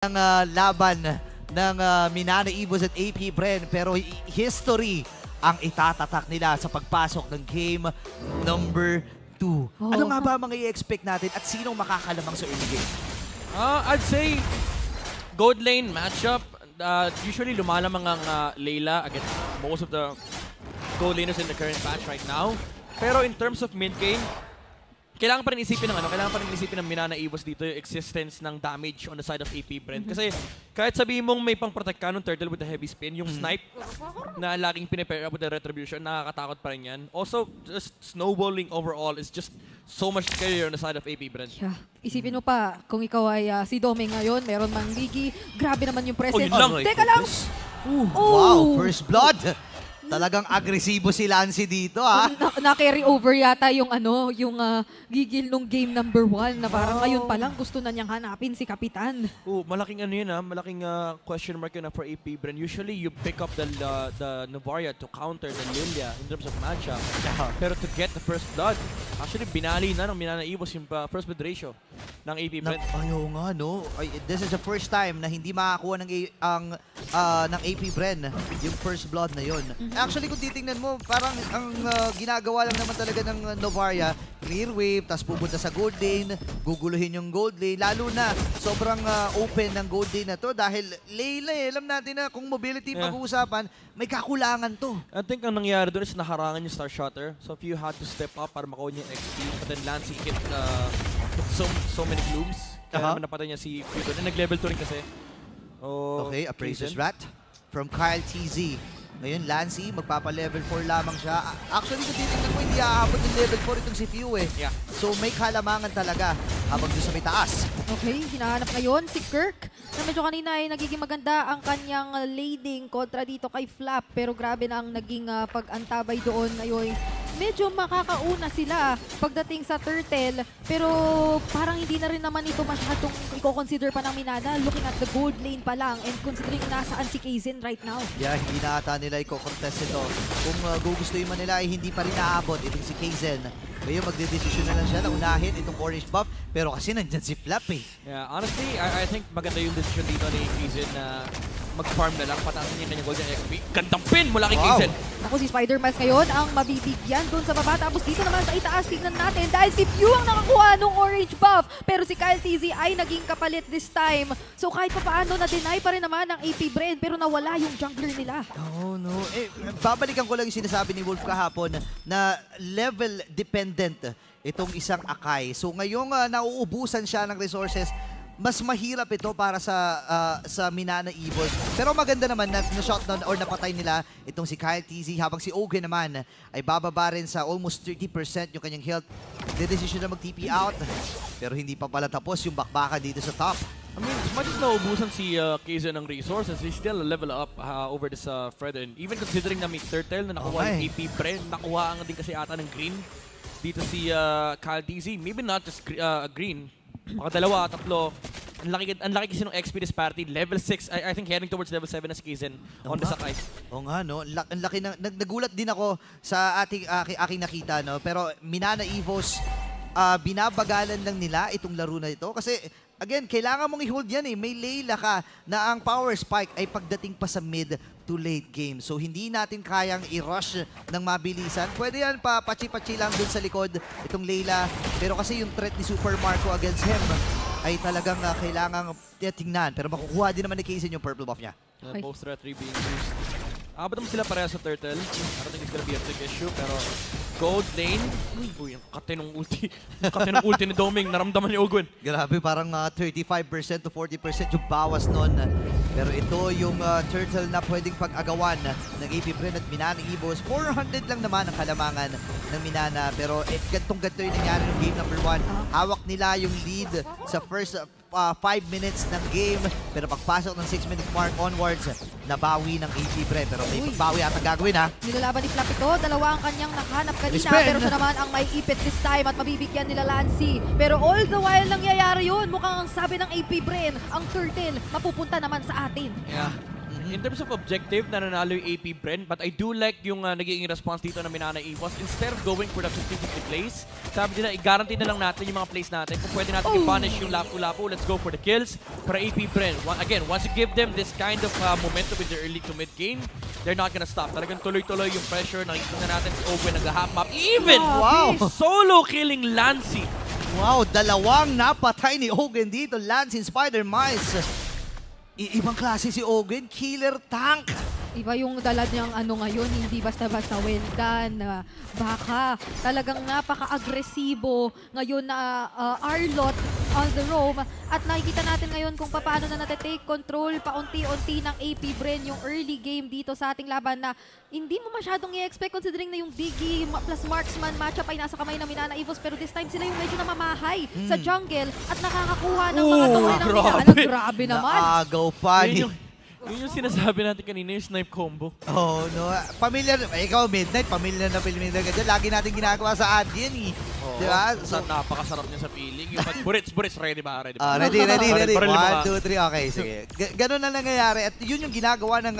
ng laban ng Minana Evos at AP Bren, pero history ang itatatak nila sa pagpasok ng game number 2. Ano nga ba mga i-expect natin at sinong makakalamang sa early game? I'd say gold lane matchup. Usually lumalamang ang Layla against most of the gold laners in the current patch right now. Pero in terms of mid game, kailangan pa rin isipin ng Minana Evos dito yung existence ng damage on the side of AP Brent. Kasi kahit sabihin mong may pang-protect ka ng turtle with the heavy spin, yung snipe na laging pinapair up with the retribution, nakakatakot pa rin yan. Also, just snowballing overall is just so much scarier on the side of AP Brent. Yeah. Isipin mo pa, kung ikaw ay si Doming ngayon, meron mang Gigi, grabe naman yung presence. Yun lang. Teka lang! Wow, first blood! Talagang agresibo si Lancy dito, ha? Na-carry over yata yung gigil nung game number 1 na parang ngayon pa lang gusto na niyang hanapin si Kapitan. Malaking malaking question mark yun for AP Bren. Usually you pick up the Novaria to counter the Lilia in terms of matchup. Pero to get the first blood, actually binali na ng Minana Evos yung first blood ratio ng AP Bren. Ayaw nga, no? This is the first time na hindi makakuha ng AP Bren yung first blood na yun. Actually, kung titingnan mo, parang ang ginagawa lang naman talaga ng Novaria, clear wave, tapos pupunta sa gold lane, guguluhin yung gold lane. Lalo na, sobrang open ng gold lane na to dahil Layla alam natin na kung mobility pag-uusapan, may kakulangan to. I think ang nangyari doon is naharangan yung Star Shotter. So if you had to step up para makuha niya yung XP, but then Lancy hit so many glooms. Kaya naman napatay niya si Futon. And nag-level 2 rin kasi. Okay, a Praises Rat from Kyle TZ. Ngayon, Lancy, magpapa-level 4 lamang siya. Actually, kung titignan mo, hindi aabot ng level 4 itong si Few eh. Yeah. So, may kalamangan talaga habang doon sa may taas. Okay, hinahanap ngayon si Kirk na medyo kanina ay nagiging maganda ang kanyang lading kontra dito kay Flap. Pero grabe na ang naging pag-antabay doon ngayon. Medyo makakauna sila pagdating sa turtle, pero parang hindi na rin naman ito masyadong i-consider pa ng Minana looking at the gold lane pa lang and considering nasaan si Kaizen right now. Yeah, hindi na ata nila i-contest ito. Kung gugustuhin man nila ay hindi pa rin naabot itong si Kaizen. Ngayon magdedesisyon na lang siya na unahin itong orange buff, pero kasi nandyan si Flap eh. Yeah, honestly, I think maganda yung decision dito ni Kaizen na mag-farm na lang, pataasan niya kanyang golden XP. Gandang pin mula kay Kaizen. Ako si Spider-Man ngayon ang mabibigyan doon sa baba. Tapos dito naman sa itaas, tignan natin dahil si Pew ang nakakuha ng orange buff. Pero si Kyle TZ ay naging kapalit this time. So kahit pa paano, na-deny pa rin naman ng AP Bren pero nawala yung jungler nila. Oh no. Babalikan ko lang yung sinasabi ni Wolf kahapon na level dependent itong isang Akai. So ngayong nauubusan siya ng resources, mas mahirap ito para sa Minana Evos. Pero maganda naman na shotdown or napatay nila itong si Kyle TZ habang si Ogen naman ay bababa rin sa almost 30% yung kanyang health. De-decision na mag-TP out pero hindi pa pala tapos yung bakbakan dito sa top. I mean, as much as naubusan si Kaizen ng resources, he still level up over this Fred. And even considering na may turtle na nakuha yung AP Bren, nakuha ang din kasi ata ng green dito si Kyle TZ. Maybe not just green. Baka dalawa, tatlo. Ang laki kasi ng XP disparity. Level 6, I think heading towards level 7 na si Kaizen on the Sakai. Oo nga, no? Ang laki ng... Nagulat din ako sa aking nakita, no? Pero Minana Evos, binabagalan lang nila itong laro na ito. Kasi, again, kailangan mong i-hold yan eh. May Layla ka na ang power spike ay pagdating pa sa mid to late game. So, hindi natin kayang i-rush ng mabilisan. Pwede yan pa pachi-pachi lang dun sa likod itong Layla. Pero kasi yung threat ni Super Marco against him ay talagang kailangang tingnan. Pero makukuha din naman ni Kaizen yung purple buff niya. Both threat 3 being used. Abot naman sila pareha sa turtle. I don't think it's gonna be a big issue. Pero gold lane. Uy, ang kate ng ulti. Ang kate ng ulti ni Doming. Naramdaman ni Ogwen. Grabe, parang 35% to 40% yung bawas nun. Pero ito yung turtle na pwedeng pag-agawan ng AP Bren at Minana Evos. 400 lang naman ang kalamangan ng Minana. Pero gantong-ganto yung nangyari ng game number 1. Hawak nila yung lead sa first 5 minutes ng game. Pero pagpasok ng 6-minute mark onwards, nabawi ng AP Bren. Pero may pagbawi at gagawin ha. Nilalaban ni Flap ito. Dalawa ang kanyang nakahanap kanina. Spin. Pero siya naman ang may ipit this time at mabibigyan nila Lancy. Pero all the while nangyayari yun. Mukhang ang sabi ng AP Bren, ang turtle, mapupunta naman sa atin. Yeah. In terms of objective, nananalo yung AP Bren, but I do like yung nagiging response dito ng Minana EVOS. Instead of going for the 50-50 plays, sabi nila, i-guarantee na lang natin yung mga plays natin. Kung pwede natin i-punish yung lapu-lapu, let's go for the kills. Para AP Bren, again, once you give them this kind of momentum in the early to mid game, they're not gonna stop. Talagang tuloy-tuloy yung pressure. Nakikita na natin si Owen nag-hop map. Even solo killing Lancy. Wow, dalawang napatay ni Ogen dito. Lance in Spider-Mice. Ibang klase si Ogen, killer tank. Iba yung dala niyang ngayon, hindi basta-basta well done. Baka talagang napaka-agresibo ngayon na Arlott on the roam. At nakikita natin ngayon kung paano na nate-take control paunti-unti ng AP Bren yung early game dito sa ating laban na hindi mo masyadong i-expect considering na yung Biggie plus Marksman matchup ay nasa kamay ng Minana EVOS, pero this time sila yung medyo namamahay sa jungle at nakakakuha ng mga tore ng Minana. Grabe naman. Naagaw pa. Yun yung sinasabi natin kanina, yung snipe combo. Oh, no. Familiar. Ikaw, Midnight, familiar na ka dyan. Lagi natin ginagawa sa ad yan eh. Diba? So, napakasarap niya sa feeling. Yung burits, ready ba? Ready. Ready. Baril 1, 2, 3. Okay, sige. Ganun na nangyayari. At yun yung ginagawa ng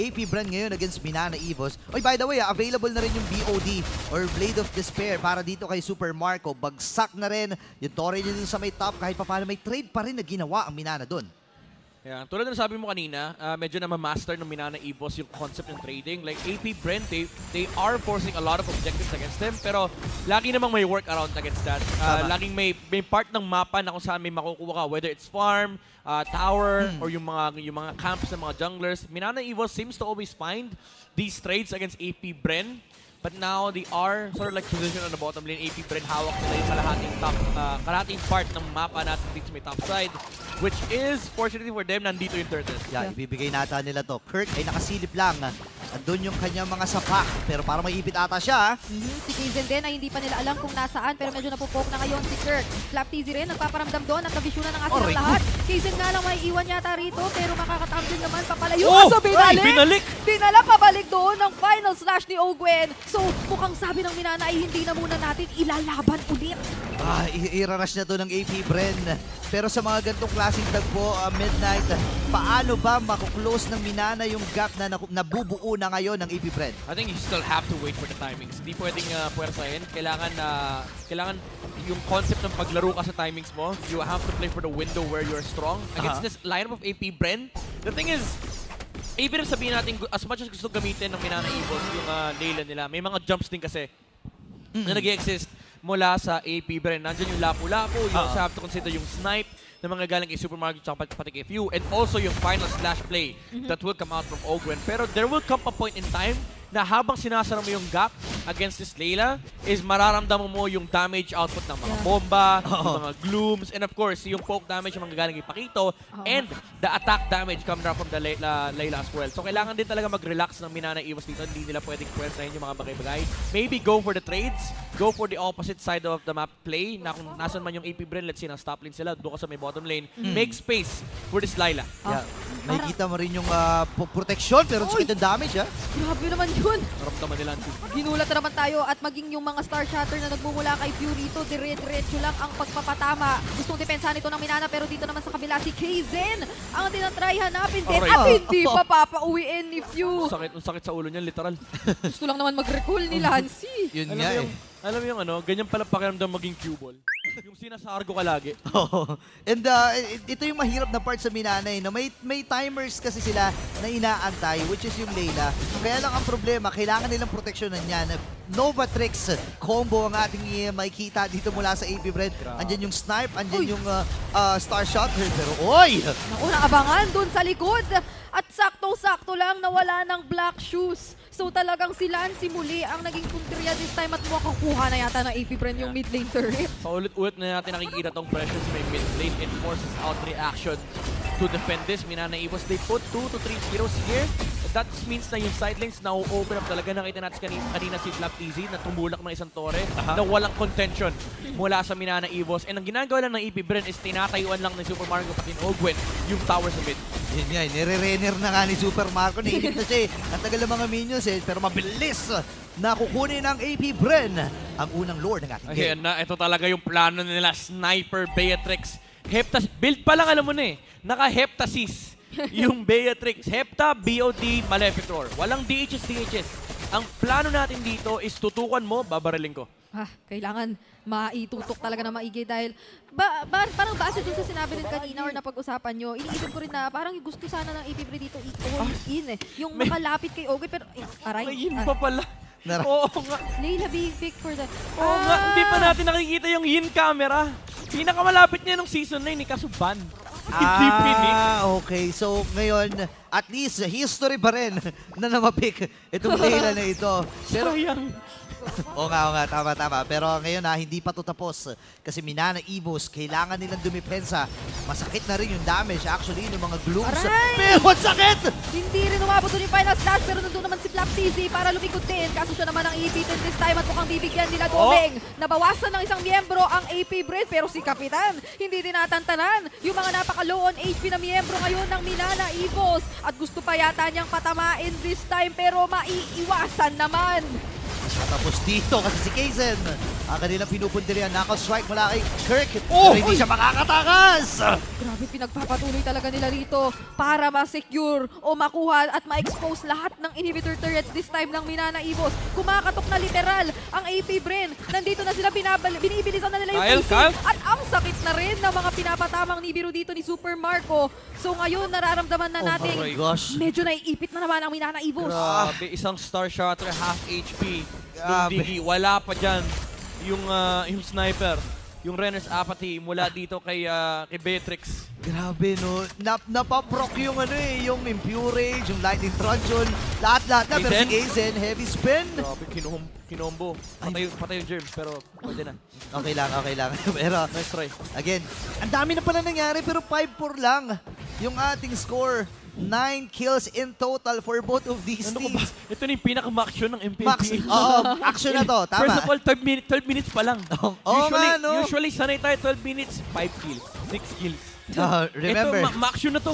AP Brand ngayon against Minana EVOS. Oy, by the way, available na rin yung BOD or Blade of Despair para dito kay Super Marco. Bagsak na rin yung Torre niya dun sa may top. Kahit pa paano, may trade pa rin na ginawa ang Minana dun. Yeah, tulad ng sabi mo kanina, medyo na ma-master ng Minana EVOS yung concept ng trading. Like AP Brent, they are forcing a lot of objectives against them, pero lagi namang may work around against that. Laging may part ng mapa na kung saan may makukuha ka, whether it's farm, tower, or yung mga camps ng mga junglers. Minana EVOS seems to always find these trades against AP Bren. But now they are sort of like positioned on the bottom lane. AP Bren hawak nila yung kalahating part ng mapa natin dito sa may top side. Which is, fortunately for them, nandito yung turtles. Yeah, ibibigay nata nila to. Kirk ay nakasilip lang. Andun yung kanyang mga sapak. Pero parang may ipit ata siya. Si Kazen din ay hindi pa nila alam kung nasaan, pero medyo napupoke na ngayon si Kirk. Flap TZ rin, nagpaparamdam doon at nabisyunan ng asin ng lahat. Kazen nga lang may iwan yata rito, pero makakatap din naman papalayo. So binalik! Dinala pabalik doon ng final slash ni Ogwen. So mukhang sabi ng Minana ay hindi na muna natin ilalaban ulit. Irarush na to ng AP Bren. Pero sa mga ganitong klaseng tagpo, Midnight, paano ba makuklose ng Minana yung gap na nabubuo na ngayon ng AP Bren? I think you still have to wait for the timings. Di pwedeng puwersahin. Kailangan yung concept ng paglaro ka sa timings mo. You have to play for the window where you're strong. Against this lineup of AP Bren, the thing is, even if sabihin natin, as much as gusto gamitin ng Minana EVOS yung Layla nila, may mga jumps din kasi na nag-exist mula sa AP Bren. Nandiyan yung lapu-lapu, you also have to consider yung snipe na mga galing kay Super Mario tsaka pati kay Few, and also yung final slash play that will come out from Ogwen. Pero there will come a point in time na habang sinasara mo yung gap against this Layla, is mararamdaman mo yung damage output ng mga bomba, yung mga glooms, and of course, yung poke damage yung mga galing kay Pakito, and the attack damage coming down from the Layla as well. So kailangan din talaga mag-relax ng Minana EVOS dito. Hindi nila pwedeng pwersahin yung mga bagay-bagay. Maybe go for the trades, go for the opposite side of the map play, na kung nasan man yung AP Bren, let's say, na stop lane sila, doon ka sa may bottom lane, make space for this Layla. Yeah. Nakikita mo rin yung protection, pero sakit yung damage, ha? Grabe naman yun. Naramdaman nila. Ginulat na naman tayo at maging yung mga Star Shatter na nagmumula kay Fury ito, dire-diretso lang ang pagpapatama. Gustong depensahan ito ng Minana, pero dito naman sa kabila si Kazen ang tinatry hanapin din at hindi pa papauwiin ni Few. Sakit sa ulo niya, literal. Gusto lang naman mag-recall ni Lancy. Yun nga eh. Alam mo yung ganyan pala pakiramdam maging cue ball. Yung sinasargo ka lagi. And ito yung mahirap na part sa Minana eh. No? May timers kasi sila na inaantay, which is yung Layla. Kaya lang ang problema, kailangan nilang proteksyonan yan. Novatrix combo ang ating makikita dito mula sa AP Bren. Andyan yung snipe, andyan yung star shot. Pero oy! Naku, naabangan dun sa likod. At saktong-sakto lang nawala ng black shoes. So talagang si Lancy muli ang naging punteriya this time at mukhang kuha na yata ng AP Bren yung mid lane turret. Paulit-ulit na natin nakikita tong pressure sa may mid lane. It forces out reaction to defend this. Minana EVOS, they put 2 to 3 heroes here. That means na yung side lanes na open up talaga. Nakita natin kanina si Flap TZ na tumulak ng isang tore na walang contention mula sa Minana EVOS. And ang ginagawa lang ng AP Bren is tinatayuan lang ng Super Mario pati Ogwen yung tower sa mid. Yun nga, nire-renner na nga ni Super Marco. Nainip na siya eh. Ang tagal ng mga minions eh, pero mabilis na kukunin ng AP Bren ang unang lord ng ating game. Ayan na, ito talaga yung plano nila. Sniper, Beatrix, Heptas. Build pa lang alam mo na eh. Naka-Heptasis yung Beatrix, Hepta, BOD, Maleficor. Walang DHS. Ang plano natin dito is tutukan mo, babaraling ko. Kailangan maitutok talaga na maigi dahil parang base din sa sinabi rin kanina or napag-usapan nyo, iniisip ko rin na parang gusto sana ng AP Bre dito i-all in eh. Yung makalapit kay Ogoy pero aray. Ayun pa pala. Oo nga. Layla being picked for that. Oo nga, hindi pa natin nakikita yung Yin camera. Pinakamalapit niya nung season 9 eh, kaso ban. Hindi pinik. Okay. So, ngayon, at least, history pa rin na namapik itong Layla na ito. Pero, Sayang. oo nga, tama. Pero ngayon hindi pa to tapos. Kasi Minana Evos, kailangan nilang dumipensa. Masakit na rin yung damage actually ng mga glooms. Aray! Pero ang sakit! Hindi rin umabot doon yung final slash pero nandun naman si Flap TZ para lumikod din. Kaso siya naman ang ipitin this time at mukhang bibigyan nila Domeng. Nabawasan ng isang miyembro ang AP Bre pero si Kapitan hindi din natantanan yung mga napaka-low on HP na miyembro ngayon ng Minana Evos. At gusto pa yata niyang patamain this time pero maiiwasan naman. Tapos dito kasi si Kaizen, ang kanilang pinupunterian, knockout strike mula kay Kirk. Pero hindi siya makakatakas! Grabe, pinagpapatuloy talaga nila rito para ma-secure o makuha at ma-expose lahat ng inhibitor turrets this time ng Minana Evos. Kumakatok na literal ang AP Bren. Nandito na sila, binibilisan na nila yung Kyle. at ang sakit na rin ng mga pinapatamang Nibiru dito ni Super Marco. So ngayon, nararamdaman na natin, Oh my gosh. medyo naiipit na naman ang Minana Evos. Grabe, isang Star Shatter, half HP. Yung Grabe. Digi, wala pa dyan. Yung sniper. Yung Renner's Apathy mula dito kay Beatrix. Grabe no, napaproc yung yung Impurage, yung Lightning Truncheon, lahat na. Pero si Kaizen, heavy spin. Grabe, kinombo. Patay yung germs, pero pwede na. Okay lang. Pero Nice try. again, ang dami na pala nangyari pero 5-4 lang yung ating score. 9 kills in total for both of these Ano ko ba? teams. Ito na yung pinaka-action ng MPP. Max, action na to, tama. First of all, 12 minutes pa lang. Oo Usually, sanay tayo 12 minutes, 5 kills, 6 kills. Remember, Ito, ma-action na to.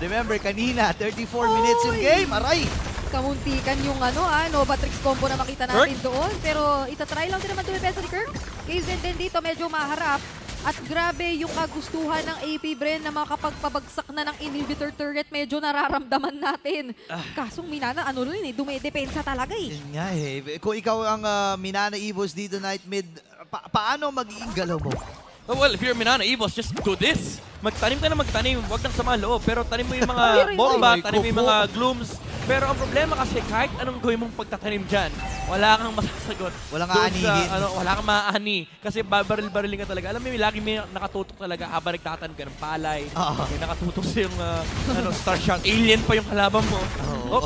remember kanina, 34 minutes yung game. Aray! Kamuntikan yung Novatrix combo na makita natin doon. Pero itatry lang din naman dumipesa ni Kirk. Kaizen din dito medyo maharap. At grabe yung kagustuhan ng AP Bren na makapagpabagsak na ng inhibitor turret, medyo nararamdaman natin. Kasong Minana, dumidepensa talaga eh. Yun nga eh. Kung ikaw ang Minana Evos dito night mid, paano magiging galaw mo? Well, if you're Minana Evos, just do this. Magtanim ka na magtanim, wag nang sama loob. Pero tanim mo yung mga bomba, tanim mo yung mga glooms. Pero ang problema kasi kahit anong gawin mong pagtatanim dyan, wala kang masasagot. Walang Doon aanihin. wala kang maaani. Kasi baril-bariling ka talaga. Alam mo, lagi may nakatutok talaga habang nagtatanim ka ng palay. May nakatutok sa yung Star Shot. Alien pa yung kalaban mo.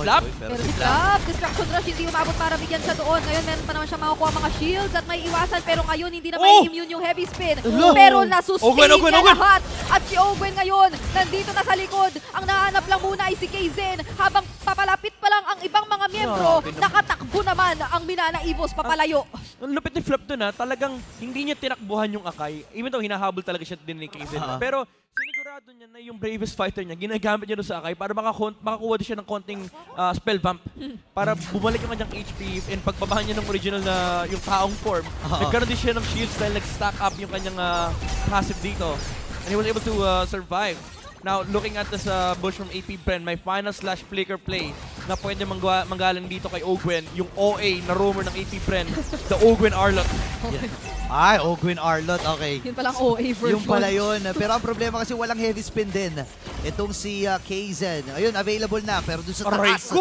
Flap. Pero si Flap, Destruction Rush, hindi umabot para bigyan siya doon. Ngayon meron pa naman siya makukuha mga shields at may iwasan. Pero ngayon hindi na may immune yung heavy spin. Pero nasustain niya lahat. At si Ogwen ngayon, nandito na sa likod. Ang nahanap lang muna ay si Kaizen. Habang papalapit pa lang ang ibang mga miyembro, nakatakbo naman ang Minana Evos papalayo. Ang lupit ni Flap doon talagang hindi niya tinakbuhan yung Akai. Even though hinahabol talaga siya din ni Kaizen. Pero sinigurado niya na yung bravest fighter niya, ginagamit niya doon sa Akai para makakuha din siya ng konting spell vamp. Para bumalik yung kanyang HP and pagbabahan niya ng original na yung taong form. Nagkaroon din siya ng shields dahil nag-stack up yung kanyang passive dito. And he was able to survive. Now, looking at this bush from AP Bren, may final slash flicker play na pwede manggaling dito kay Ogwen, yung OA na rumor ng AP Bren, the Ogwen Arlot. Ay, Ogwen Arlot, okay. Yun palang OA version. Yung pala yun. Pero ang problema kasi walang heavy spin din. Itong si Kaizen. Ayun, available na. Pero dun sa taas,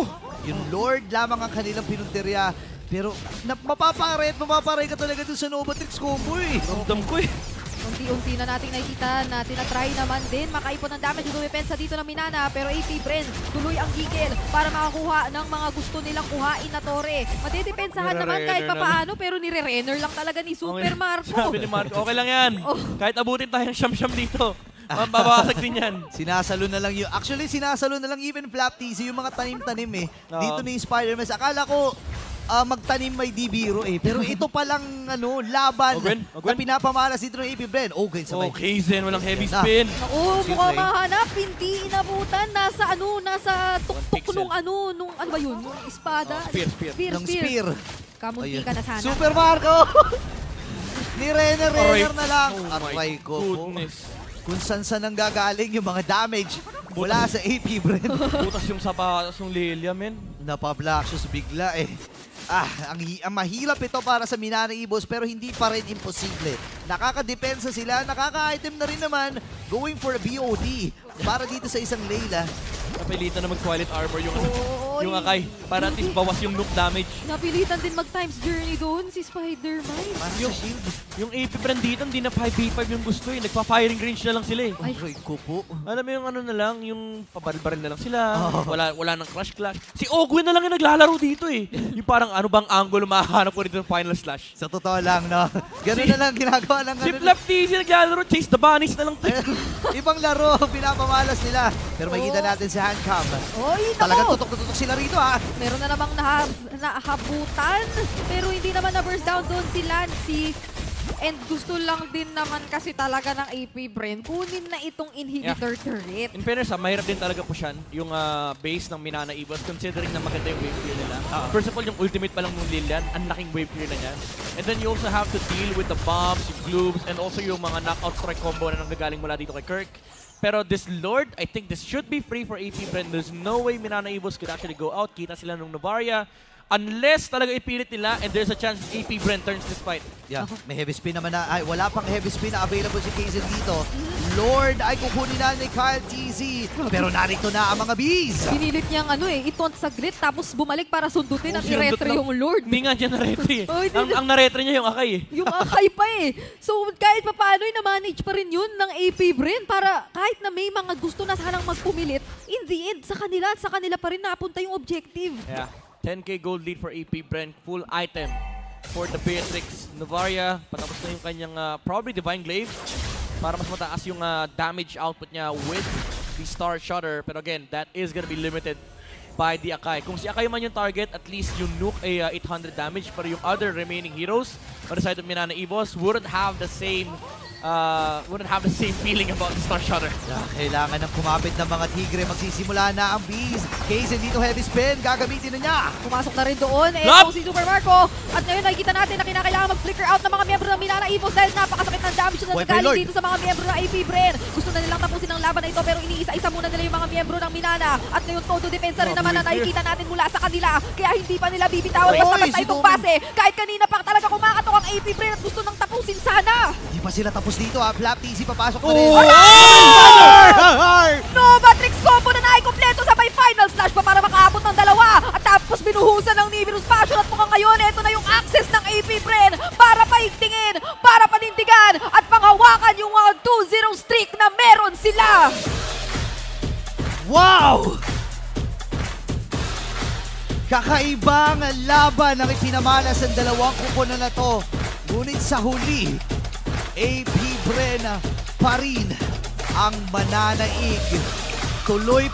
yung Lord lamang ang kanilang pinunteriya. Pero mapaparay ka talaga dun sa Novatrix combo eh. Ramdam ko eh. Unti-unti na nating nakikita na tinatry naman din makaipon ng damage yung dumipensa dito ng Minana, pero AP Bren tuloy ang gigil para makakuha ng mga gusto nilang kuhain na torre. Madidepensahan naman kahit papaano pero nire-renner lang talaga ni Super Marco. Sabi ni Marco, okay lang yan. Kahit abutin tayong siyam-siyam dito. Mababasag din yan. Sinasalo na lang yung... Actually, sinasalo na lang even Flap TZ yung mga tanim-tanim eh. Dito ni Spider-Man. Akala ko magtanim may D-Biro eh. Pero ito palang laban na pinapamalas dito ng AP Bren. Ogwen sabay. Kaizen, walang heavy spin. Mukhang mahanap, hindi inabutan. Nasa tuktok nung nung ano ba yun? Nung espada? Spear. Kamunti ka na sana. Super Marco! Ni-renner na lang. Oh my Aray ko. goodness. Kung saan ang gagaling yung mga damage mula sa AP Bren. Butas yung sapatos ng Lilia, men. Napablaxious bigla eh. Ang mahirap ito para sa Minana Evos pero hindi pa rin imposible. Nakakadepensa sila, nakaka-item na rin naman going for a BOD para dito sa isang Layla. Napilitan na mag-Twilight Armor yung, Oo, yung Akai para at least bawas yung nuke damage. Napilitan din mag-times journey doon si Spider-Man. Yung shield. Yung AP brand dito, hindi na 5v5 yung gusto eh. Nagpa-firing range na lang sila eh. Ay. Ay, ko po. Alam mo yung ano na lang, yung pabaril-baril na lang sila. Oh. Wala nang clash-clash. Si Ogwin na lang yung naglalaro dito eh. Yung parang ano bang angle mahahanap ko dito ng final slash. Sa totoo lang, no? Ganun na lang ginagawa ng Si Flap TZ naglalaro, chase the bunnies na lang. Ibang laro, pinapamalas nila. Pero makikita natin si Handcam. Oy, Talagang nako! tutok-tutok sila rito, ha? Meron na namang nahabutan, pero hindi naman na-burst down doon si Lancy. And gusto lang din naman kasi talaga ng AP Bren, kunin na itong inhibitor turret. In fairness, mahirap din talaga pushan yung base ng Minana Evos considering na maganda yung wave clear nila. First of all, yung ultimate pa lang ng Lilian, ang laking wave clear na niya. And then you also have to deal with the bombs, yung gloops, and also yung mga knockout strike combo na nanggagaling mula dito kay Kirk. Pero this Lord, I think this should be free for AP Bren. There's no way Minana Evos could actually go out. Kita sila nung Novaria. Unless talaga ipilit nila and there's a chance AP Bren turns this fight. Yeah, may heavy spin naman na. Ay, wala pang heavy spin na available si Kaizen dito. Lord ay kukunin na ni Kyle TZ. Pero narito na ang mga bees. Pinilit niyang itont saglit tapos bumalik para sundutin at Sinundot i-retry lang. yung Lord. Hindi nga niya na-retry eh. Oh, hindi ang na-retry niya yung Akai eh. Yung Akai pa eh. So kahit pa paano na-manage pa rin yun ng AP Bren para kahit na may mga gusto na sanang magpumilit, in the end, sa kanila pa rin napunta yung objective. Yeah. 10k gold lead for AP Bren. Full item for the Beatrix. Novaria, patapos na yung kanyang probably Divine Glaive para mas mataas yung damage output niya with the Star Shutter. Pero again, that is gonna be limited by the Akai. Kung si Akai man yung target, at least yung nuke ay 800 damage. Pero yung other remaining heroes on the side of Minana Evos wouldn't have the same feeling about the Star Shutter. Kailangan ng kumapit ng mga tigre. Magsisimula na ang bees. Kaizen dito heavy spin. Gagamitin na niya. Pumasok na rin doon. Lop! Si Super Marco. At ngayon nakikita natin na kinakailangan mag-flicker out ng mga miyembro ng Minana Evos dahil napakasakit ng damage na Boy, nagaling Lord. dito sa mga miyembro ng AP Bren. Gusto na nilang tapusin ang laban na ito pero iniisa-isa muna nila yung mga miyembro ng Minana. At ngayon todo depensa rin naman na nakikita natin mula sa kanila. Kaya hindi pa nila bibitawan Oy, basta-basta si itong Domin. base. Kahit kanina pa talaga kumakatok ang AP Bren at gusto nang tapusin sana. Hindi pa sila tapos dito, ha? Flap TZ papasok na Oh! rin. Novatrix combo na naikumpleto sa may final slash pa para makaabot ng dalawa. At tapos binuhusan ng Nibiru's Passion at mukhang ngayon, ito na yung access ng AP Bren para paigtingin, para panindigan at panghawakan yung mga 2-0 streak na meron sila. Wow! Kakaibang laban ang ipinamalas ng dalawang kukunan na to. Ngunit sa huli, AP Bren pa rin ang mananaig. Tuloy